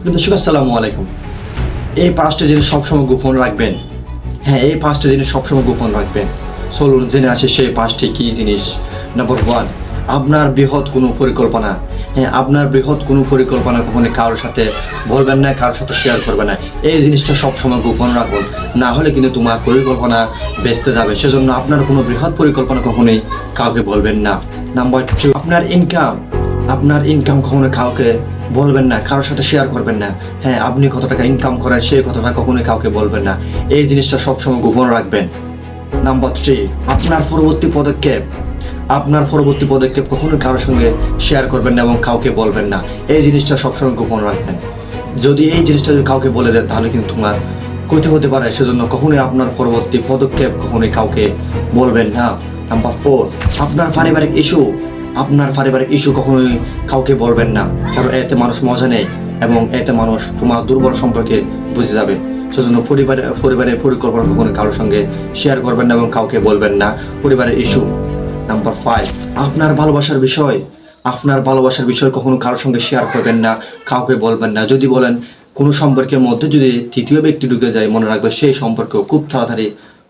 দর্শক আসসালামু আলাইকুম। এই 5টা জিনিস সবসময় গোপন রাখবেন। হ্যাঁ, এই 5টা জিনিস সবসময় গোপন রাখবেন। চলুন জেনে আসি সেই 5টি কী জিনিস। নাম্বার 1, আপনার বৃহৎ কোনো পরিকল্পনা। হ্যাঁ, আপনার বৃহৎ কোনো পরিকল্পনা কখনোই কারোর সাথে বলবেন না, কারোর সাথে শেয়ার করবেন না। এই জিনিসটা সবসময় গোপন রাখুন, না হলে কিন্তু তোমার পরিকল্পনা বেচতে যাবে। সেজন্য আপনার কোনো বৃহৎ পরিকল্পনা কখনোই কাউকে বলবেন না। নাম্বার 2, আপনার ইনকাম কখনো কাউকে বলবেন না, কারোর সাথে শেয়ার করবেন না। হ্যাঁ, আপনি কত টাকা ইনকাম করেন সেই কথাটা কখনোই কাউকে বলবেন না। এই জিনিসটা সবসময় গোপন রাখবেন। নাম্বার 3, আপনার পরবর্তী পদক্ষেপ কখনোই কারোর সঙ্গে শেয়ার করবেন না এবং কাউকে বলবেন না। এই জিনিসটা সবসময় গোপন রাখবেন। যদি এই জিনিসটা যদি কাউকে বলে দেন তাহলে কিন্তু তোমার ক্ষতি হতে পারে। সেজন্য কখনোই আপনার পরবর্তী পদক্ষেপ কখনোই কাউকে বলবেন না। নাম্বার 4, আপনার পারিবারিক ইস্যু কখনোই কাউকে বলবেন না, কারণ এতে মানুষ মজা নেয় এবং এতে মানুষ তোমার দুর্বল সম্পর্কে বুঝে যাবে। সেজন্য পরিবারের পরিকল্পনা কখনো কারোর সঙ্গে শেয়ার করবেন না এবং কাউকে বলবেন না পরিবারের ইস্যু। নাম্বার 5, আপনার ভালোবাসার বিষয় কখনো কারোর সঙ্গে শেয়ার করবেন না, কাউকে বলবেন না। যদি বলেন, কোনো সম্পর্কের মধ্যে যদি তৃতীয় ব্যক্তি ঢুকে যায়, মনে রাখবে সেই সম্পর্ক খুব তাড়াতাড়ি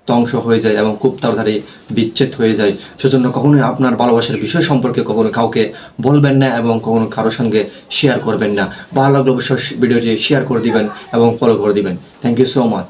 ধ্বংস হয়ে যায় এবং খুব তাড়াতাড়ি বিচ্ছেদ হয়ে যায়। সেজন্য কখনোই আপনার ভালোবাসার বিষয় সম্পর্কে কখনো কাউকে বলবেন না এবং কখনো কারোর সঙ্গে শেয়ার করবেন না। ভালো লাগলে অবশ্যই ভিডিওটি শেয়ার করে দিবেন এবং ফলো করে দিবেন। Thank you so much.